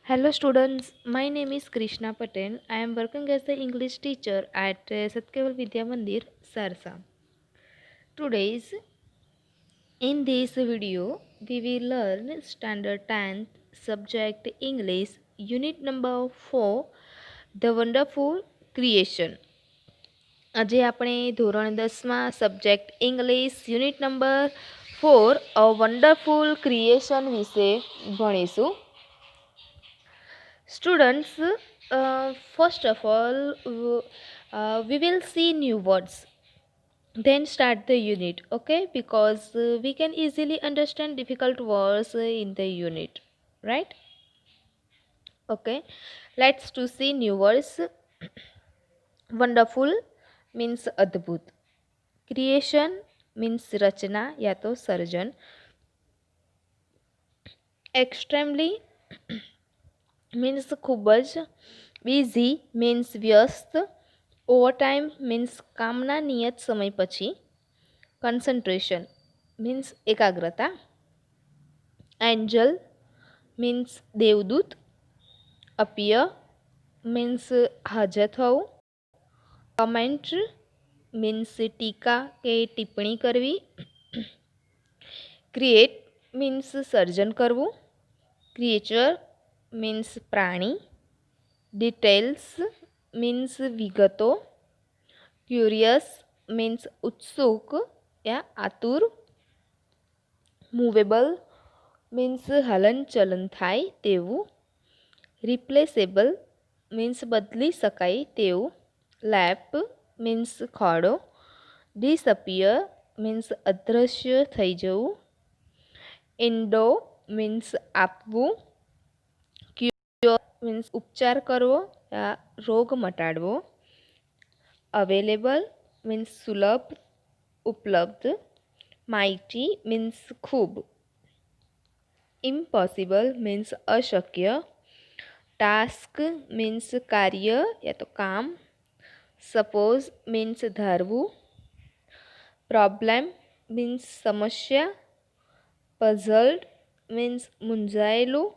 Hello students, my name is Krishna Patel. I am working as the English teacher at Satkeval Vidya Mandir, Sarsa. Today's in this video, we will learn standard 10th subject English unit number 4 The Wonderful Creation. આજે આપણે ધોરણ 10માં subject English unit number 4 a wonderful creation વિશે ભણીશું. Students, first of all, we will see new words. Then start the unit, okay? Because we can easily understand difficult words in the unit, right? Okay, let's to see new words. Wonderful means adbhut. Creation means rachna ya to sarjan. Extremely means ખૂબ જ. Busy means વ્યસ્ત. Overtime means કામના નિયત સમય પછી. Concentration means એકાગ્રતા. Angel means દેવદૂત. Appear means હાજર થવું. કમેન્ટ મીન્સ ટીકા કે ટિપ્પણી કરવી. ક્રિએટ મીન્સ સર્જન કરવું. ક્રિએચર મીન્સ પ્રાણી. ડિટેલ્સ મીન્સ વિગતો. ક્યુરિયસ મીન્સ ઉત્સુક યા આતુર. મૂવેબલ મીન્સ હલનચલન થાય તેવું. રિપ્લેસેબલ મીન્સ બદલી શકાય તેવું. લેપ મીન્સ ખોડો. ડિસઅપિયર મીન્સ અદૃશ્ય થઈ જવું. ઇન્ડો મીન્સ આપવું. ક્યોર મીન્સ ઉપચાર કરવો યા રોગ મટાડવો. અવેલેબલ મીન્સ સુલભ ઉપલબ્ધ. માઇટી મીન્સ ખૂબ. ઇમ્પોસિબલ મીન્સ અશક્ય. ટાસ્ક મીન્સ કાર્ય યા તો કામ. સપોઝ મીન્સ ધારવું. પ્રોબ્લેમ મીન્સ સમસ્યા. પઝલ્ડ મીન્સ મૂંઝાયેલું.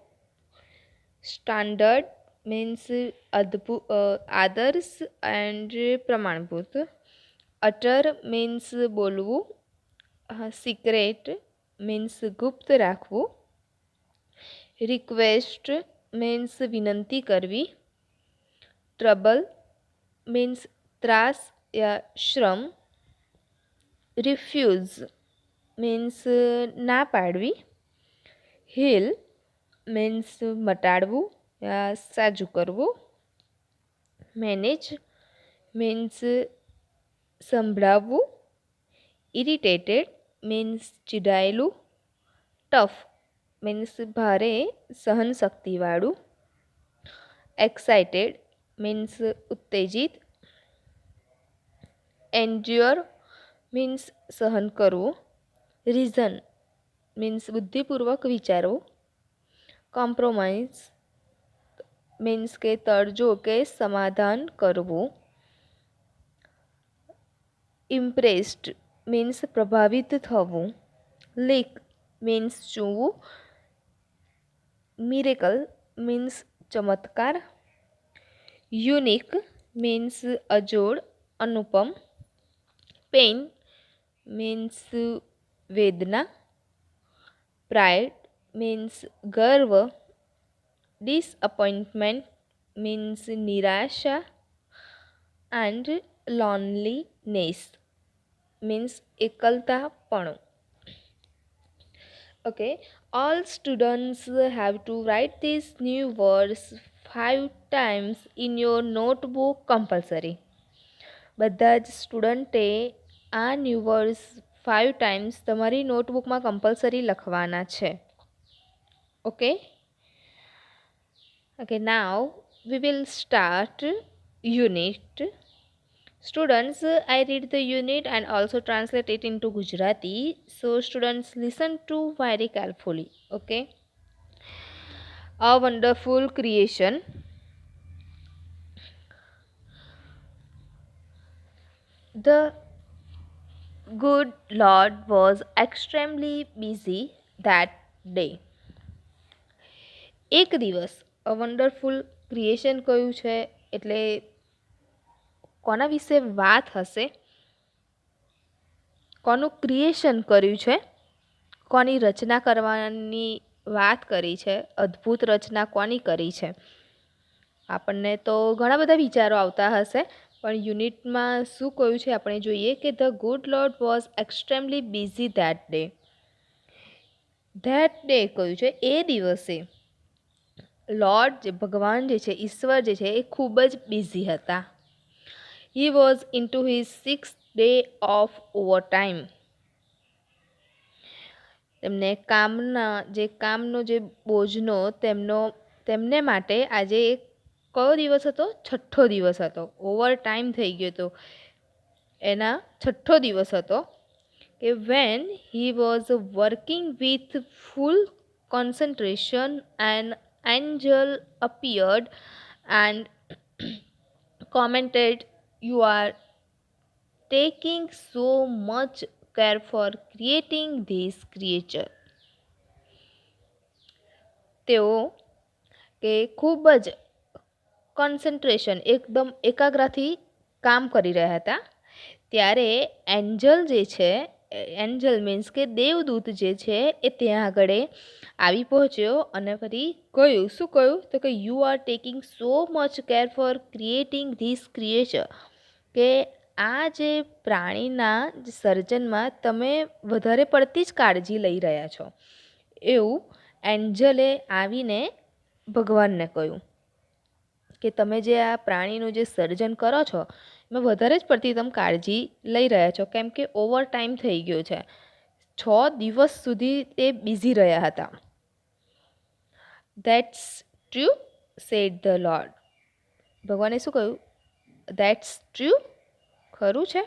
સ્ટાન્ડર્ડ મીન્સ આદર્શ એન્ડ પ્રમાણભૂત. અટર મીન્સ બોલવું. સિક્રેટ મીન્સ ગુપ્ત રાખવું. રિક્વેસ્ટ મીન્સ વિનંતી કરવી. ટ્રબલ મીન્સ ત્રાસ યા શ્રમ. રિફ્યુઝ મીન્સ ના પાડવી. હીલ મીન્સ મટાડવું યા સાજું કરવું. મેનેજ મીન્સ સંભળાવવું. ઇરિટેટેડ મીન્સ ચીડાયેલું. ટફ મીન્સ ભારે સહનશક્તિવાળું. એક્સાઇટેડ મીન્સ ઉત્તેજિત. એન્ડ્યોર મીન્સ સહન કરવું. રીઝન મીન્સ બુદ્ધિપૂર્વક વિચારવું. કોમ્પ્રોમાઇઝ મીન્સ કે તરજો કે સમાધાન કરવું. ઇમ્પ્રેસ્ડ મીન્સ પ્રભાવિત થવું. લીક મીન્સ ચૂવું. મિરેકલ મીન્સ ચમત્કાર. યુનિક મીન્સ અજોડ અનુપમ. પેઇન મીન્સ વેદના. પ્રાઇડ મીન્સ ગર્વ. ડિસઅપોઇન્ટમેન્ટ મીન્સ નિરાશા. એન્ડ લોનલીનેસ means એકલતાપણું. Okay, all students have to write these new words 5 times in your notebook compulsory. બધા જ સ્ટુડન્ટે આ ન્યૂ વર્ડ્સ 5 ટાઈમ્સ તમારી નોટબુકમાં કમ્પલસરી લખવાના છે. Okay okay now we will start unit. Students, I read the unit and also translate it into Gujarati. So students listen to very carefully. Okay. A wonderful creation. The good Lord was extremely busy that day. એક દિવસ અ wonderful creation કયું છે, એટલે કોના વિશે વાત હશે, કોનું ક્રિએશન કર્યું છે, કોની રચના કરવાની વાત કરી છે, અદ્ભુત રચના કોની કરી છે. આપણને તો ઘણા બધા વિચારો આવતા હશે, પણ યુનિટમાં શું કહ્યું છે આપણે જોઈએ કે the good lord was extremely busy that day. That day કહ્યું છે એ દિવસે લોર્ડ જે ભગવાન જે છે, ઈશ્વર જે છે એ ખૂબ જ બિઝી હતા. He was in to his 6th day of over time. તેમને કામનો જે બોજનો તેમને માટે આજે એક કયો દિવસ હતો? છઠ્ઠો દિવસ હતો. ઓવર ટાઈમ થઈ ગયો હતો, એના છઠ્ઠો દિવસ હતો. કે when he was working with full concentration and Angel appeared and commented, "You are taking so much care for creating this creature." તેઓ કે ખૂબ જ કોન્સન્ટ્રેશન એકદમ એકાગ્રતાથી કામ કરી રહ્યા હતા, ત્યારે એન્જલ જે છે, એન્જલ મીન્સ કે દેવદૂત જે છે એ ત્યાં આગળ આવી પહોંચ્યો અને ફરી કહ્યું, શું કહ્યું? તો કે you are taking so much care for creating this creature, કે આ જે પ્રાણીના સર્જનમાં તમે વધારે પડતી જ કાળજી લઈ રહ્યા છો. એવું એન્જલે આવીને ભગવાનને કહ્યું કે તમે જે આ પ્રાણીનું જે સર્જન કરો છો એમાં વધારે જ પડતી તમે કાળજી લઈ રહ્યા છો, કેમ કે ઓવર ટાઈમ થઈ ગયો છે. 6 દિવસ સુધી તે બિઝી રહ્યા હતા. That's true said the Lord. ભગવાને શું કહ્યું? ધેટ્સ ટ્રુ, ખરું છે.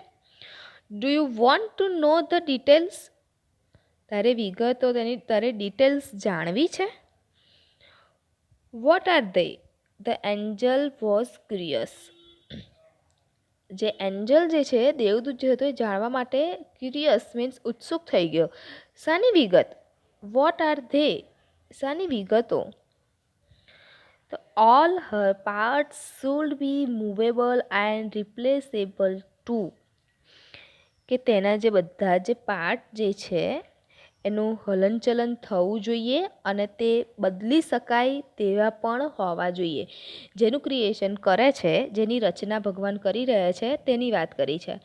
Do you want to know the details? તારે વિગતો, તારે ડિટેલ્સ જાણવી છે? What are they? The angel was curious. જે એન્જલ જે છે, દેવદૂત જે હતો, એ જાણવા માટે ક્યુરિયસ મીન્સ ઉત્સુક થઈ ગયો. શાની વિગત? Vote are they? શાની વિગતો? તો all her parts should be movable and replaceable too. કે તેના જે બધા જે પાર્ટ જે છે એનું હલનચલન થવું જોઈએ અને તે બદલી શકાય તેવા પણ હોવા જોઈએ. જેનું ક્રિએશન કરે છે, જેની રચના ભગવાન કરી રહ્યા છે તેની વાત કરી છે,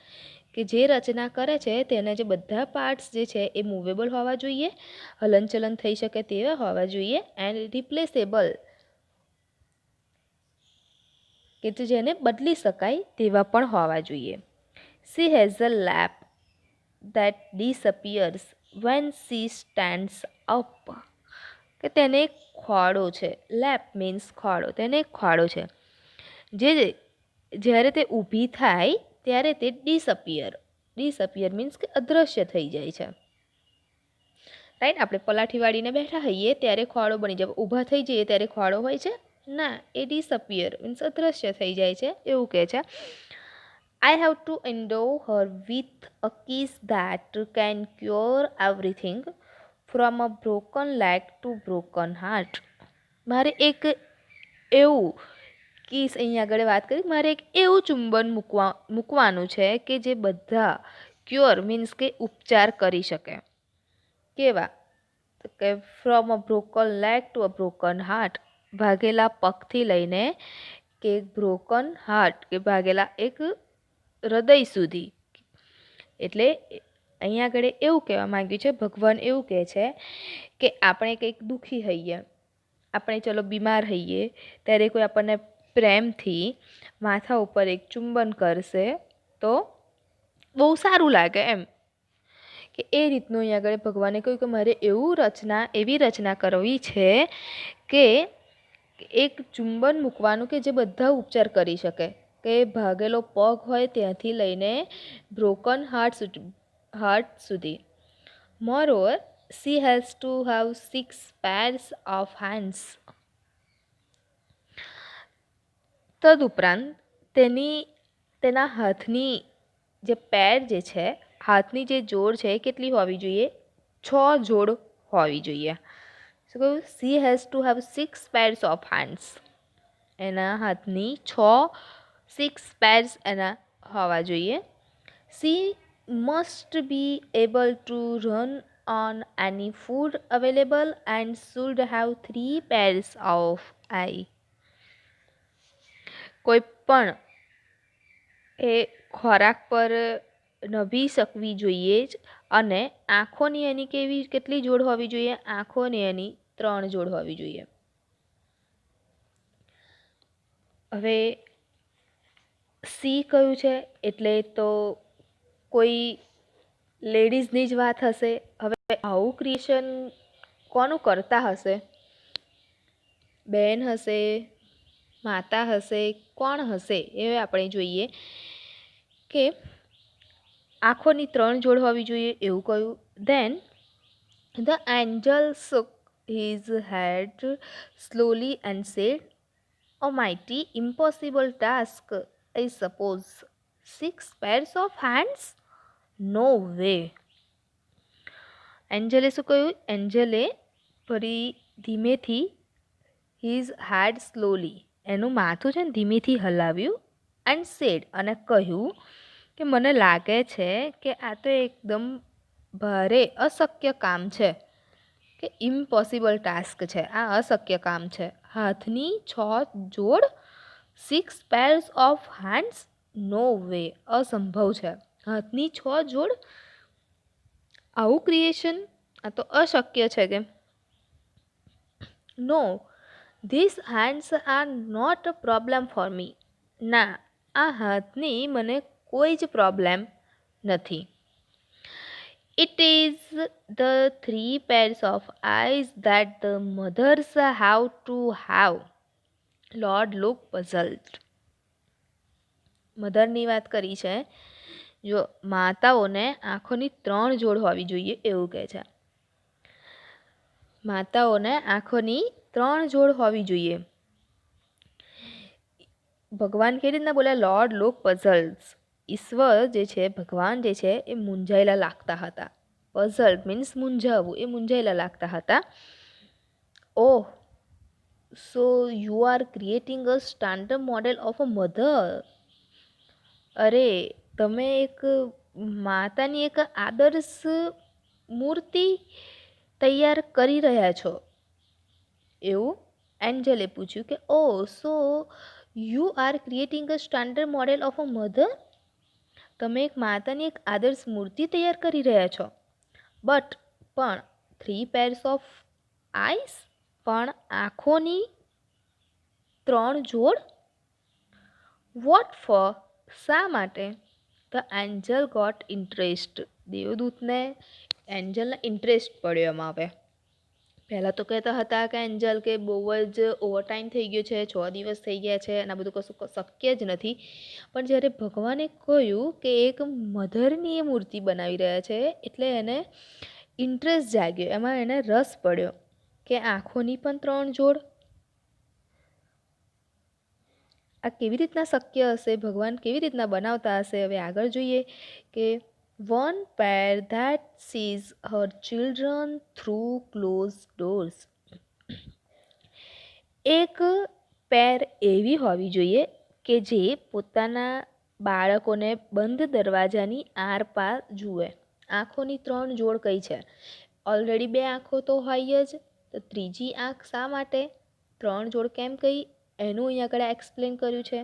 કે જે રચના કરે છે તેના જે બધા પાર્ટ્સ જે છે એ મૂવેબલ હોવા જોઈએ, હલનચલન થઈ શકે તેવા હોવા જોઈએ, એન્ડ રિપ્લેસેબલ, કે જેને બદલી શકાય તેવા પણ હોવા જોઈએ. She has a lap that disappears when she stands up. કે તેને એક ખોડો છે. લેપ મીન્સ ખોડો. તેને એક ખોડો છે જે જ્યારે તે ઊભી થાય ત્યારે તે ડિસઅપિયર મીન્સ કે અદૃશ્ય થઈ જાય છે. રાઈટ, આપણે પલાઠી વાળીને બેઠા હોઈએ ત્યારે ખોડો બની જાય, ઊભા થઈ જઈએ ત્યારે ખોડો હોય છે ના, એ ડિસઅપિયર મીન્સ અદૃશ્ય થઈ જાય છે એવું કહે છે. I have to endow her with a kiss that can cure everything from a broken leg to broken heart. મારે એક એવું કિસ, અહીંયા આગળ વાત કરી, મારે એક એવું ચુંબન મૂકવાનું છે કે જે બધા ક્યોર મીન્સ કે ઉપચાર કરી શકે. કેવા? તો કે from a broken leg to a broken heart, ભાગેલા પગથી લઈને કે બ્રોકન હાર્ટ, કે ભાગેલા એક હૃદય સુધી. એટલે અહીંયા આગળ એવું કહેવા માંગ્યું છે, ભગવાન એવું કહે છે કે આપણે કંઈક દુઃખી હઈએ, આપણે ચલો બીમાર હઈએ, ત્યારે કોઈ આપણને પ્રેમથી માથા ઉપર એક ચુંબન કરશે તો બહુ સારું લાગે એમ. કે એ રીતનું અહીંયા આગળ ભગવાને કહ્યું કે મારે એવી રચના કરવી છે કે એક ચુંબન મૂકવાનું કે જે બધા ઉપચાર કરી શકે, કે ભાગેલો પગ હોય ત્યાંથી લઈને બ્રોકન હાર્ટ સુધી. મોરઓવર she has to have 6 pairs of hands. તદુપરાંત તેના હાથની જે પેર જે છે, હાથની જે જોડ છે એ કેટલી હોવી જોઈએ? 6 જોડ હોવી જોઈએ. શું કહ્યું? She has to have 6 pairs of hands. એના હાથની 6 pairs એના હોવા જોઈએ. C must be able to run on any food available and should have 3 pairs of eye. કોઈ પણ એ ખોરાક પર નભી શકવી જોઈએ જ, અને આંખોની એની કેટલી જોડ હોવી જોઈએ? આંખોની એની 3 જોડ હોવી જોઈએ. હવે સી કયું છે એટલે તો કોઈ લેડીઝની જ વાત હશે. હવે આવું ક્રિએશન કોનું કરતા હશે? બેન હશે, માતા હશે, કોણ હશે? એ આપણે જોઈએ કે આંખોની 3 જોડ હોવી જોઈએ એવું કહ્યું. Then the angel shook his head slowly and said, "A mighty impossible task, I suppose. 6 pairs of hands? No way." એન્જલે શું કહ્યું? એન્જલે ફરી ધીમેથી હિઝ હેડ સ્લોલી, એનું માથું છે ને ધીમેથી હલાવ્યું, એન્ડ સેડ, અને કહ્યું કે મને લાગે છે કે આ તો એકદમ ભારે અશક્ય કામ છે, કે ઇમ્પોસિબલ ટાસ્ક છે, આ અશક્ય કામ છે. હાથની 6 જોડ, 6 pairs of hands, no way, અસંભવ છે. હાથની 6 જોડ, આવું ક્રિએશન, આ તો અશક્ય છે. કે no, this hands are not a problem for me. ના, આ હાથની મને કોઈ જ પ્રોબ્લેમ નથી. It is the 3 pairs of eyes that the mothers have to have. Lord looked puzzled. મધરની વાત કરી છે. જો માતાઓને આંખોની 3 જોડ હોવી જોઈએ એવું કહે છે. માતાઓને આંખોની 3 જોડ હોવી જોઈએ. ભગવાન કેવી રીતના બોલ્યા? Lord look puzzled. ઈશ્વર જે છે, ભગવાન જે છે, એ મૂંઝાયેલા લાગતા હતા. પઝલ્ડ મીન્સ મૂંઝાવવું, એ મૂંઝાયેલા લાગતા હતા. Oh, so you are creating a standard model of a mother. અરે, તમે એક માતાની એક આદર્શ મૂર્તિ તૈયાર કરી રહ્યા છો એવું એન્જલે પૂછ્યું. કે oh, so you are creating a standard model of a mother. તમે એક માતાની એક આદર્શ મૂર્તિ તૈયાર કરી રહ્યા છો. બટ પણ 3 pairs ઓફ આઈસ, પણ આંખોની 3 જોડ. What for? શા માટે? The angel got interest. દેવદૂતને એન્જલને ઇન્ટરેસ્ટ પડ્યો એમાં. હવે પહેલાં તો કહેતા હતા કે એન્જલ કે બહુ જ ઓવરટાઈમ થઈ ગયો છે, 6 દિવસ થઈ ગયા છે અને આ બધું કશું શક્ય જ નથી. પણ જ્યારે ભગવાને કહ્યું કે એક મધરની એ મૂર્તિ બનાવી રહ્યા છે, એટલે એને ઇન્ટરેસ્ટ જાગ્યો, એમાં એને રસ પડ્યો કે આંખોની પણ 3 જોડ. આ કેવી રીતના શક્ય હશે? ભગવાન કેવી રીતના બનાવતા હશે? હવે આગળ જોઈએ કે one pair that sees her children through closed doors. એક પેર એવી હોવી જોઈએ કે જે પોતાના બાળકોને બંધ દરવાજાની આરપાર જુએ. આંખોની 3 જોડ કઈ છે? ઓલરેડી 2 આંખો તો હોય જ, તો ત્રીજી આંખ શા માટે? 3 જોડ કેમ કહી? એનું અહીંયા આગળ એક્સપ્લેન કર્યું છે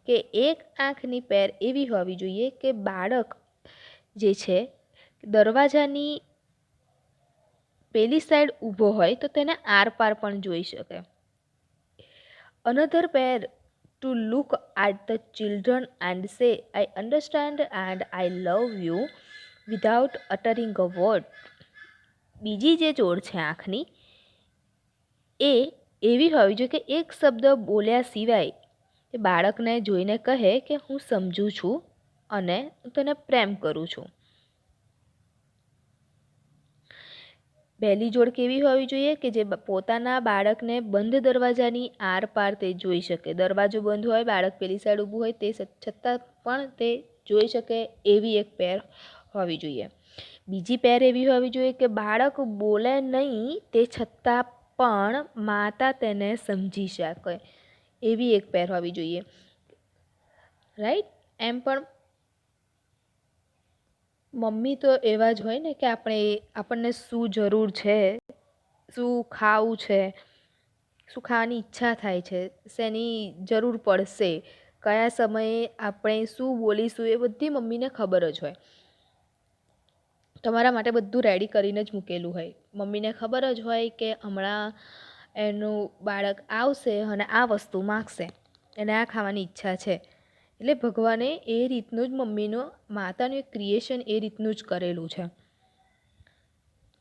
કે એક આંખની પેર એવી હોવી જોઈએ કે બાળક જે છે દરવાજાની પેલી સાઈડ ઊભો હોય તો તેને આરપાર પણ જોઈ શકે. Another pair to look at the children and say, "I understand and I love you," without uttering a word. બીજી જે જોડ છે આંખની, એ એવી હોવી જોઈએ કે એક શબ્દ બોલ્યા સિવાય એ બાળકને જોઈને કહે કે હું સમજું છું અને તને પ્રેમ કરું છું. પહેલી જોડ કેવી હોવી જોઈએ કે જે પોતાના બાળકને બંધ દરવાજાની આરપાર તે જોઈ શકે. દરવાજો બંધ હોય, બાળક પેલી સાઈડ ઊભું હોય, તે છતાં પણ તે જોઈ શકે એવી એક પેર હોવી જોઈએ. બીજી પેર એવી હોવી જોઈએ કે બાળક બોલે નહીં તે છતાં પણ માતા તેને સમજી શકે એવી એક પેર હોવી જોઈએ, રાઈટ. એમ પણ મમ્મી તો એવા જ હોય ને કે આપણને શું જરૂર છે, શું ખાવું છે, શું ખાવાની ઈચ્છા થાય છે, શેની જરૂર પડશે, કયા સમયે આપણે શું બોલીશું, એ બધી મમ્મીને ખબર જ હોય. તમારા માટે બધું રેડી કરીને જ મૂકેલું હોય. મમ્મીને ખબર જ હોય કે હમણાં એનું બાળક આવશે અને આ વસ્તુ માગશે, એને આ ખાવાની ઈચ્છા છે. એટલે ભગવાને એ રીતનું જ માતાનું એક ક્રિએશન એ રીતનું જ કરેલું છે.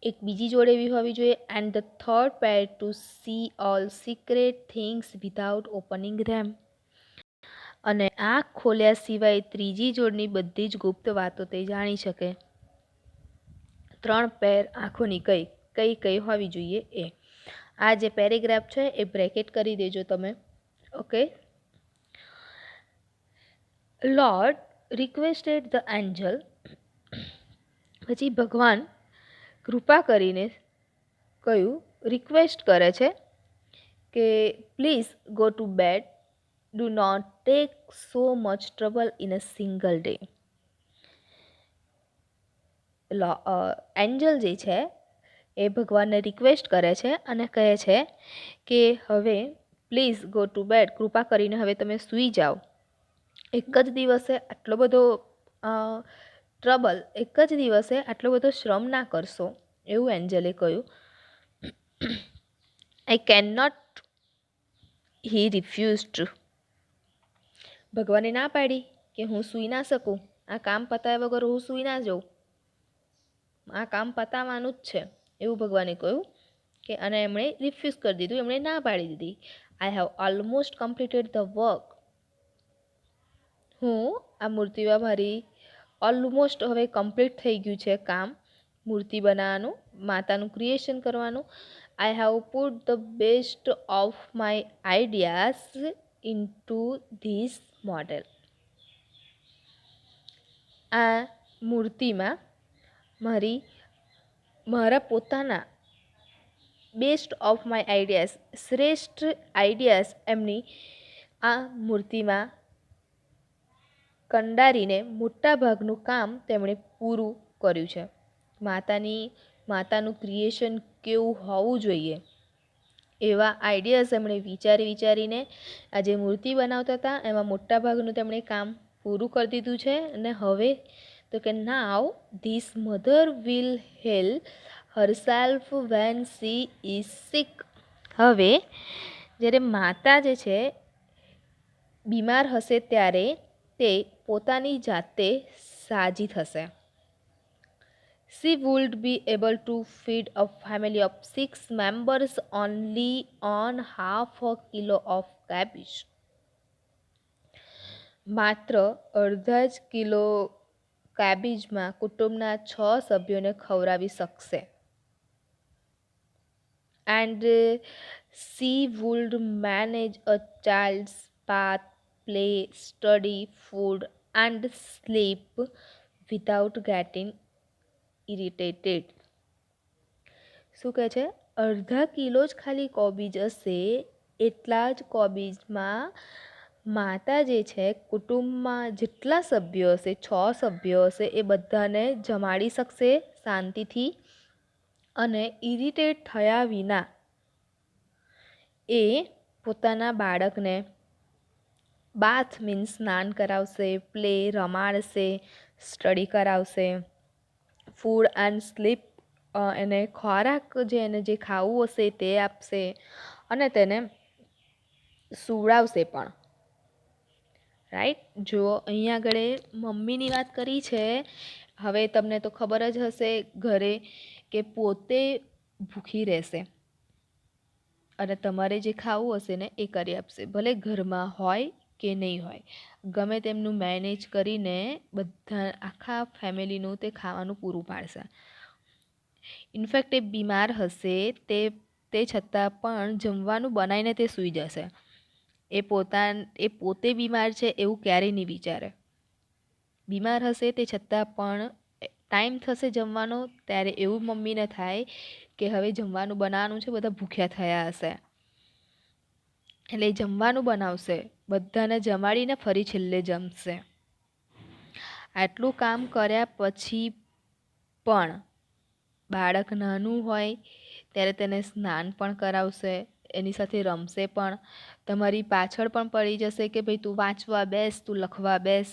એક બીજી જોડે એવી હોવી જોઈએ. And the third pair to see all secret things without opening them. અને આંખ ખોલ્યા સિવાય ત્રીજી જોડની બધી જ ગુપ્ત વાતો તે જાણી શકે. 3 પેર આંખોની કઈ કઈ હોવી જોઈએ એ. આ જે પેરેગ્રાફ છે એ બ્રેકેટ કરી દેજો તમે. Okay. Lord requested the angel. પછી ભગવાન કૃપા કરીને કહ્યું, રિક્વેસ્ટ કરે છે કે please go to bed, do not take so much trouble in a single day. Angel જે છે એ ભગવાનને રિક્વેસ્ટ કરે છે અને કહે છે કે હવે પ્લીઝ ગો ટુ બેડ, કૃપા કરીને હવે તમે સૂઈ જાઓ. એક જ દિવસે આટલો બધો ટ્રબલ, એક જ દિવસે આટલો બધો શ્રમ ના કરશો, એવું એન્જલે કહ્યું. આઈ કેન નોટ, હી રિફ્યુઝડ. ભગવાને ના પાડી કે હું સૂઈ ના શકું, આ કામ પતાવ્યા વગર હું સૂઈ ના જાઉં, આ કામ પતાવવાનું જ છે, એવું ભગવાને કહ્યું કે. અને એમણે રિફ્યુઝ કરી દીધું, એમણે ના પાડી દીધી. I have almost completed the work. હું આ મૂર્તિમાં મારી ઓલમોસ્ટ હવે કમ્પ્લીટ થઈ ગયું છે કામ, મૂર્તિ બનાવવાનું, માતાનું ક્રિએશન કરવાનું. I have put the best of my ideas into this model. આ મૂર્તિમાં મારા પોતાના બેસ્ટ ઓફ માય આઈડિયાઝ, શ્રેષ્ઠ આઈડિયાઝ એમની આ મૂર્તિમાં કંડારીને મોટાભાગનું કામ તેમણે પૂરું કર્યું છે. માતાનું ક્રિએશન કેવું હોવું જોઈએ એવા આઈડિયાઝ એમણે વિચારીને આ જે મૂર્તિ બનાવતા હતા એમાં મોટાભાગનું તેમણે કામ પૂરું કરી દીધું છે. અને હવે તો કે now this mother will heal herself when she is sick. હવે જ્યારે માતા જે છે બીમાર હશે ત્યારે તે પોતાની જાતે સાજી થશે. She would be able to feed a family of 6 members only on half a kilo of cabbage. માત્ર અડધા જ કિલો કેબેજમાં કુટુંબના 6 સભ્યોને ખવડાવી શકશે. And she would manage a child's bath, play, study, food and sleep without getting irritated. શું કહે છે? અડધા કિલો જ ખાલી કોબીજ હશે, એટલા જ કોબીજમાં માતા જે છે કુટુંબમાં જેટલા સભ્યો હશે, 6 સભ્યો હશે, એ બધાને જમાડી શકશે શાંતિથી અને ઇરિટેટ થયા વિના. એ પોતાના બાળકને બાથ મીન્સ સ્નાન કરાવશે, પ્લે રમાડશે, સ્ટડી કરાવશે, ફૂડ એન્ડ સ્લીપ એને ખોરાક એને જે ખાવું હશે તે આપશે અને તેને સુવડાવશે પણ. રાઈટ. જો અહીંયા આગળ મમ્મીની વાત કરી છે. હવે તમને તો ખબર જ હશે ઘરે કે પોતે ભૂખી રહેશે અને તમારે જે ખાવું હશે ને એ કરી આપશે, ભલે ઘરમાં હોય કે નહીં હોય, ગમે તેમનું મેનેજ કરીને બધા આખા ફેમિલીનું તે ખાવાનું પૂરું પાડશે. ઇનફેક્ટ એ બીમાર હશે તે છતાં પણ જમવાનું બનાવીને તે સૂઈ જશે. એ પોતે બીમાર છે એવું ક્યારેય નહીં વિચારે. બીમાર હશે તે છતાં પણ ટાઈમ થશે જમવાનો ત્યારે એવું મમ્મીને થાય કે હવે જમવાનું બનાવવાનું છે, બધા ભૂખ્યા થયા હશે, એટલે જમવાનું બનાવશે, બધાને જમાડીને ફરી છેલ્લે જમશે. આટલું કામ કર્યા પછી પણ બાળક નાનું હોય ત્યારે તેને સ્નાન પણ કરાવશે, એની સાથે રમશે પણ, તમારી પાછળ પણ પડી જશે કે ભાઈ તું વાંચવા બેસ, તું લખવા બેસ,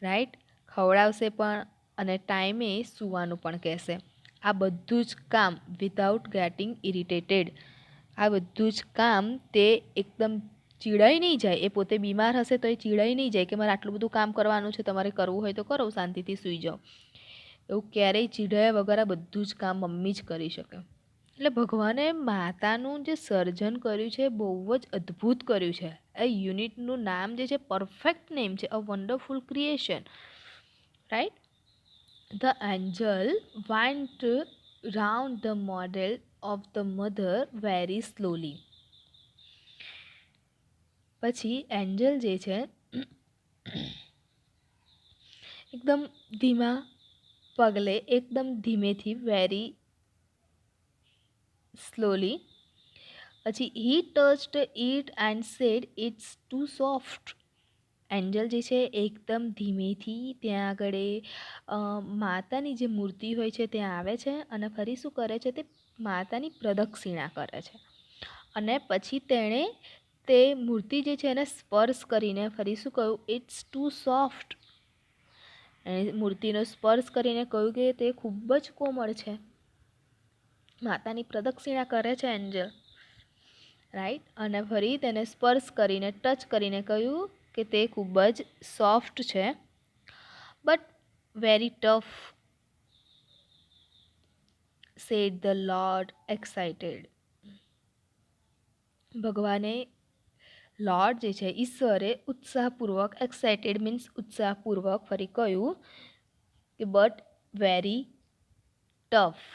રાઈટ, ખવડાવશે પણ અને ટાઈમે સૂવાનું પણ કહેશે. આ બધું જ કામ વિધાઉટ ગેટિંગ ઇરિટેટેડ, આ બધું જ કામ તે એકદમ ચીડાઈ નહીં જાય. એ પોતે બીમાર હશે તો એ ચીડાઈ નહીં જાય કે મારે આટલું બધું કામ કરવાનું છે, તમારે કરવું હોય તો કરો, શાંતિથી સૂઈ જાઓ. એવું ક્યારેય ચીડાયા વગર આ બધું જ કામ મમ્મી જ કરી શકે. એટલે ભગવાને માતાનું જે સર્જન કર્યું છે બહુ જ અદ્ભુત કર્યું છે. એ યુનિટનું નામ જે છે પરફેક્ટ નેમ છે, અ wonderful creation, right. The angel went round the model of the mother very slowly. પછી એન્જલ જે છે એકદમ ધીમા પગલે, એકદમ ધીમેથી, વેરી સ્લોલી. પછી he touched it and said it's too soft. Angel જે છે એકદમ ધીમેથી ત્યાં આગળ માતાની જે મૂર્તિ હોય છે ત્યાં આવે છે અને ફરી શું કરે છે, તે માતાની પ્રદક્ષિણા કરે છે અને પછી તેણે તે મૂર્તિ જે છે એને સ્પર્શ કરીને ફરી શું કહ્યું, ઇટ્સ ટુ સોફ્ટ. મૂર્તિનો સ્પર્શ કરીને કહ્યું કે તે ખૂબ જ કોમળ છે. માતાની પ્રદક્ષિણા કરે છે એન્જલ, રાઈટ, અને ફરી તેને સ્પર્શ કરીને, ટચ કરીને કહ્યું કે તે ખૂબ જ સોફ્ટ છે, but very tough, said the Lord excited. ભગવાને, લોર્ડ જે છે ઈશ્વરે ઉત્સાહપૂર્વક, એક્સાઇટેડ મીન્સ ઉત્સાહપૂર્વક ફરી કહ્યું કે but very tough.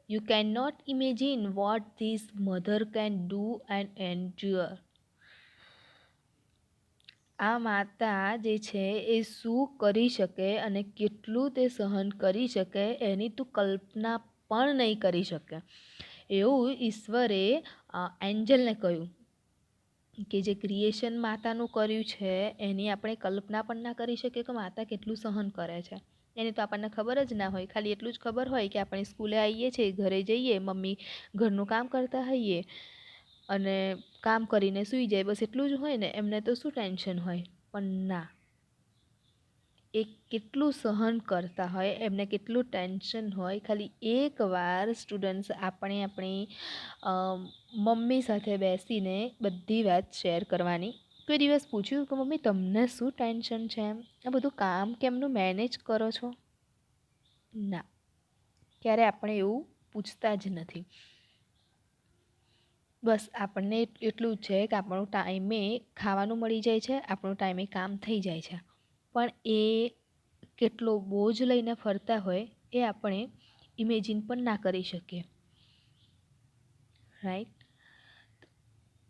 You cannot imagine what this mother can do and endure. આ માતા જે છે એ શું કરી શકે અને કેટલું તે સહન કરી શકે એની તું કલ્પના પણ નહીં કરી શકે. એવું ઈશ્વરે એન્જલને કહ્યું કે જે ક્રિએશન માતાનું કર્યું છે એની આપણે કલ્પના પણ ના કરી શકીએ કે માતા કેટલું સહન કરે છે. એની તો આપણને ખબર જ ના હોય, ખાલી એટલું જ ખબર હોય કે આપણે સ્કૂલે આવીએ છીએ, ઘરે જઈએ, મમ્મી ઘરનું કામ કરતા હોઈએ અને કામ કરીને સૂઈ જાય, બસ એટલું જ હોય ને. એમને તો શું ટેન્શન હોય, પણ ના, એ કેટલું સહન કરતા હોય, એમને કેટલું ટેન્શન હોય. ખાલી એકવાર સ્ટુડન્ટ્સ આપણે આપણી મમ્મી સાથે બેસીને બધી વાત શેર કરવાની. કોઈ દિવસ પૂછ્યું કે મમ્મી તમને શું ટેન્શન છે, આ બધું કામ કેમનું મેનેજ કરો છો? ના, ક્યારે આપણે એવું પૂછતા જ નથી. બસ આપણને એટલું જ છે કે આપણું ટાઈમે ખાવાનું મળી જાય છે, આપણું ટાઈમે કામ થઈ જાય છે, પણ એ કેટલો બોજ લઈને ફરતા હોય એ આપણે ઇમેજિન પણ ના કરી શકીએ, રાઈટ.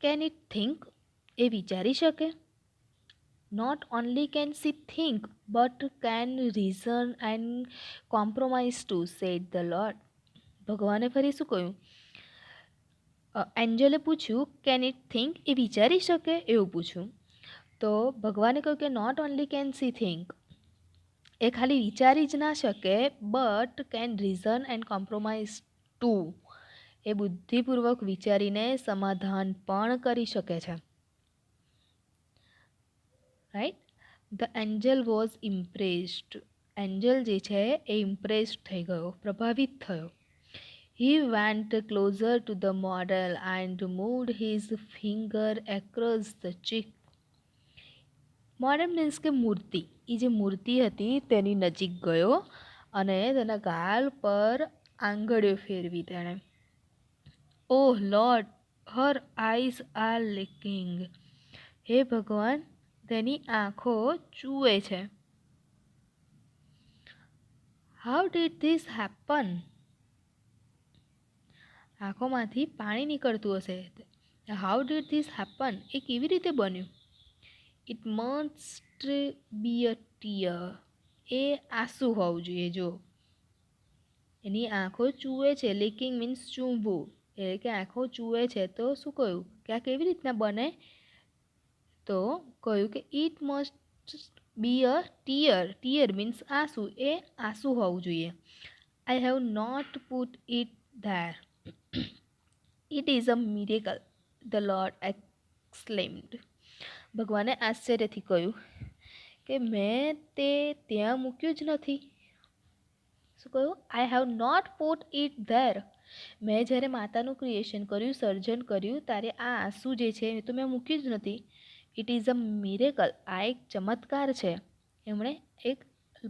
Can it think? એ વિચારી શકે? Not only can C think but can reason and compromise too, said the Lord. ભગવાને ફરી શું કહ્યું? એન્જલે પૂછ્યું કેન ઇટ થિંક, એ વિચારી શકે, એવું પૂછ્યું. તો ભગવાને કહ્યું કે not only can C think, એ ખાલી વિચારી જ ના શકે, but can reason and compromise too, એ બુદ્ધિપૂર્વક વિચારીને સમાધાન પણ કરી શકે છે, right. The angel was impressed. Angel જે છે એ ઇમ્પ્રેસ્ડ થઈ ગયો, પ્રભાવિત થયો. He went closer to the model and moved his finger across the cheek. Model means કે મૂર્તિ, એ જે મૂર્તિ હતી તેની નજીક ગયો અને તેના ગાલ પર આંગળીઓ ફેરવી તેણે. Oh lord, her eyes are leaking. હે ભગવાન, તેની આંખો ચૂવે છે. How did this happen? આંખોમાંથી પાણી નીકળતું હશે. હાઉ ડીડ ધીસ હેપન, એ કેવી રીતે બન્યું? It must be a tear, એ આંસુ હોવું જોઈએ. જો એની આંખો ચૂવે છે, લીકિંગ મીન્સ ચૂંભવું, એટલે કે આંખો ચૂવે છે. તો શું કહ્યું કે આ કેવી રીતના બને? તો કહ્યું કે it must be a tear. Tear means આંસુ, એ આંસુ હોવું જોઈએ. I have not put it there. It is a miracle, the Lord exclaimed. ભગવાને આશ્ચર્યથી કહ્યું કે મેં તે ત્યાં મૂક્યું જ નથી. શું કહ્યું? I have not put it there. મેં જ્યારે માતાનું ક્રિએશન કર્યું, સર્જન કર્યું, ત્યારે આ આંસુ જે છે એ તો મેં મૂક્યું જ નથી. It is a miracle. આ એક ચમત્કાર છે. એમણે એક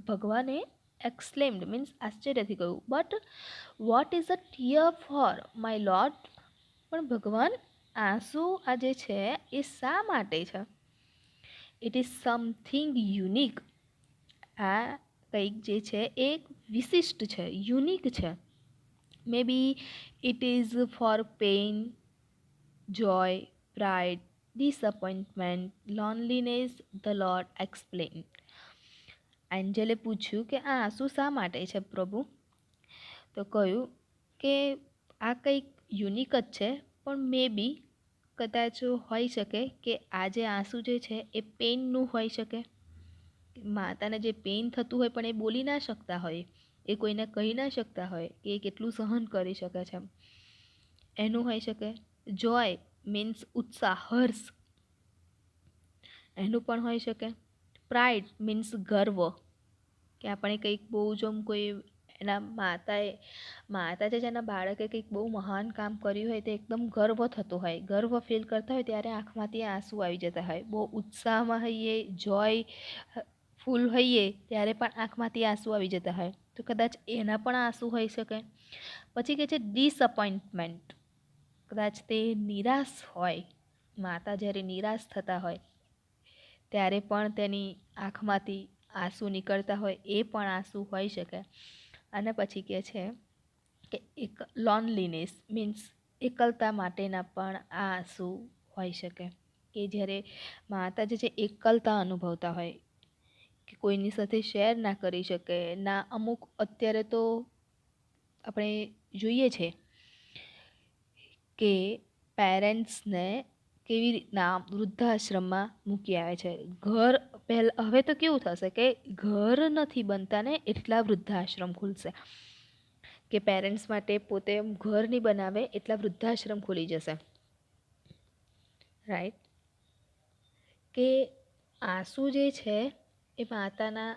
ભગવાને એક્સક્લેમ્ડ મીન્સ આશ્ચર્યથી કહ્યું. But what is a tear for my lord? પણ ભગવાન આંસુ આ જે છે એ શા માટે છે? It is something unique. આ કંઈક જે છે એ વિશિષ્ટ છે, યુનિક છે. May be it is for pain, joy, pride, disappointment, loneliness, the lord explain. એન્જલે પૂછ્યું કે આ આંસુ શા માટે છે પ્રભુ? તો કહ્યું કે આ કંઈક યુનિક જ છે, પણ મે બી કદાચ હોઈ શકે કે આ જે આંસુ જે છે એ પેઇનનું હોઈ શકે. માતાને જે પેઇન થતું હોય પણ એ બોલી ના શકતા હોય, એ કોઈને કહી ના શકતા હોય કે એ કેટલું સહન કરી શકે છે, એનું હોઈ શકે. જોય મીન્સ ઉત્સાહ, હર્ષ, એનું પણ હોઈ શકે. પ્રાઇડ મીન્સ ગર્વ, કે આપણે કંઈક બહુ જ કોઈ એના માતા જે છે એના બાળકે કંઈક બહુ મહાન કામ કર્યું હોય તે એકદમ ગર્વ થતો હોય, ગર્વ ફીલ કરતા હોય ત્યારે આંખમાંથી આંસુ આવી જતા હોય. બહુ ઉત્સાહમાં હોઈએ, જોય ફૂલ હોઈએ ત્યારે પણ આંખમાંથી આંસુ આવી જતા હોય, તો કદાચ એના પણ આંસુ હોઈ શકે. પછી કહે છે ડિસઅપોઇન્ટમેન્ટ. કદાચ તે નિરાશ હોય, માતા જ્યારે નિરાશ થતા હોય ત્યારે પણ તેની આંખમાંથી આંસુ નીકળતા હોય, એ પણ આંસુ હોઈ શકે. અને પછી કહે છે કે એક લોનલીનેસ મીન્સ એકલતા માટેના પણ આ આંસુ હોઈ શકે, કે જ્યારે માતા જે છે એકલતા અનુભવતા હોય, કે કોઈની સાથે શેર ના કરી શકે ના. અમુક અત્યારે તો આપણે જોઈએ છે કે પેરેન્ટ્સને કેવી રીતના વૃદ્ધાશ્રમમાં મૂકી આવે છે. હવે તો કેવું થશે કે ઘર નથી બનતા ને એટલા વૃદ્ધાશ્રમ ખુલશે, કે પેરેન્ટ્સ માટે પોતે ઘર નહીં બનાવે એટલા વૃદ્ધાશ્રમ ખુલી જશે. રાઈટ? કે આંસુ જે છે એ માતાના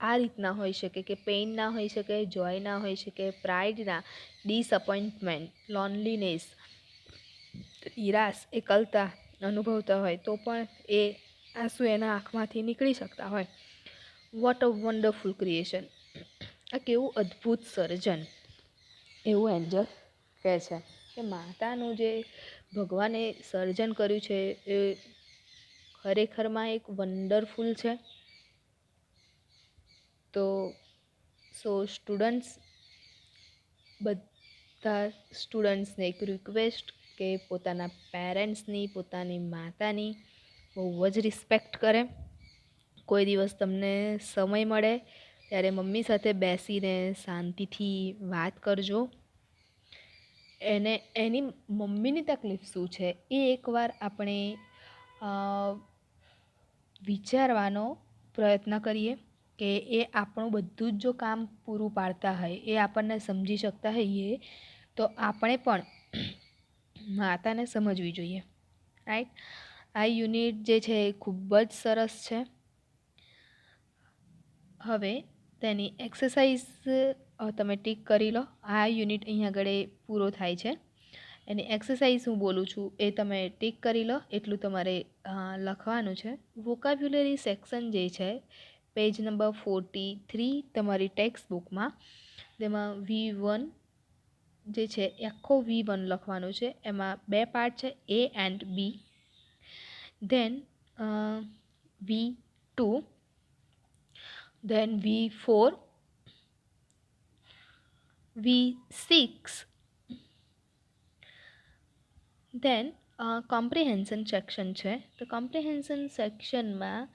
આ રીતના હોઈ શકે કે પેઇન ના હોઈ શકે, જોય ના હોઈ શકે, પ્રાઇડ ના, ડિસઅપોઇન્ટમેન્ટ, લોનલીનેસ, નિરાશ, એકલતા અનુભવતા હોય તો પણ એ આંસુ એના આંખમાંથી નીકળી શકતા હોય. What a wonderful creation. આ કેવું અદ્ભુત સર્જન, એવું એન્જલ કહે છે કે માતાનું જે ભગવાને સર્જન કર્યું છે એ ખરેખરમાં એક વન્ડરફુલ છે. તો સ્ટુડન્ટ્સ, બધા સ્ટુડન્ટ્સને એક રિક્વેસ્ટ કે પોતાના પેરેન્ટ્સની, પોતાની માતાની બહુ જ રિસ્પેક્ટ કરે. કોઈ દિવસ તમને સમય મળે ત્યારે મમ્મી સાથે બેસીને શાંતિથી વાત કરજો. એની મમ્મીની તકલીફ શું છે એ એકવાર આપણે વિચારવાનો પ્રયત્ન કરીએ, કે એ આપણું બધું જ જો કામ પૂરું પાડતા હોય, એ આપણને સમજી શકતા હોઈએ, તો આપણે પણ માતાને સમજવી જોઈએ. રાઈટ? આ યુનિટ જે છે એ ખૂબ જ સરસ છે. હવે તેની એક્સરસાઇઝ તમે ટીક કરી લો. આ યુનિટ અહીંયા આગળ પૂરો થાય છે. એની એક્સરસાઇઝ હું બોલું છું એ તમે ટીક કરી લો, એટલું તમારે લખવાનું છે. વોકાબ્યુલરી સેક્શન જે છે પેજ નંબર 43 તમારી ટેક્સ્ટ બુકમાં, તેમાં V1 જે છે એ આખો V1 લખવાનું છે. એમાં 2 પાર્ટ છે, A and B. Then V2, then V4, V6, then comprehension section છે. તો કોમ્પ્રિહેન્શન સેક્શનમાં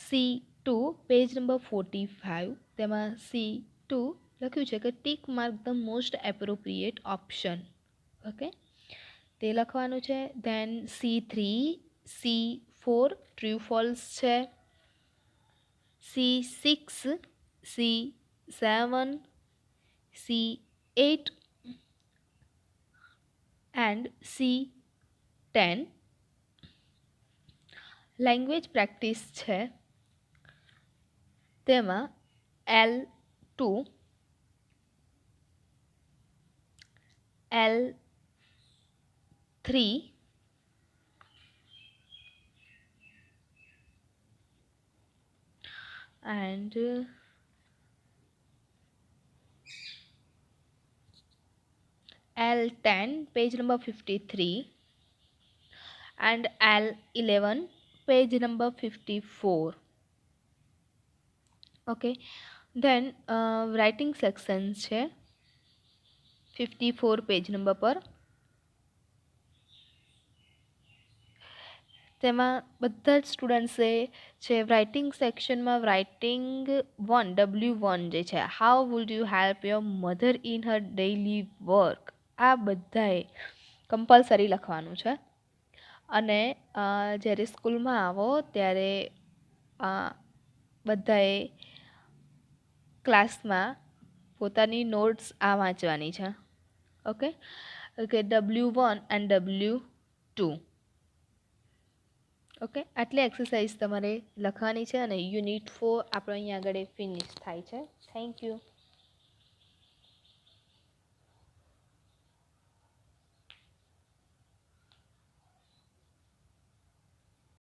C2 પેજ નંબર 45, તેમાં C2 લખ્યું છે કે tick mark the most appropriate option. Okay, તે લખવાનું છે. Than C3, C4 true false છે. C6, C7, C8 and C10. Language practice છે, તેમાં L2, L3 and L10 page number 53 and L11 page number 54. Okay, then writing section છે 54 page number પર. તેમાં બધા જ સ્ટુડન્ટ્સે છે રાઇટિંગ સેક્શનમાં રાઇટિંગ W1 જે છે how would you help your mother in her daily work, આ બધાએ કમ્પલસરી લખવાનું છે. અને જ્યારે સ્કૂલમાં આવો ત્યારે બધાએ ક્લાસમાં પોતાની નોટ્સ આ વાંચવાની છે. Okay, W1 and W2. Okay, આટલી એક્સરસાઇઝ તમારે લખવાની છે અને યુનિટ 4 આપણો અહીંયા આગળ ફિનિશ થાય છે. Thank you.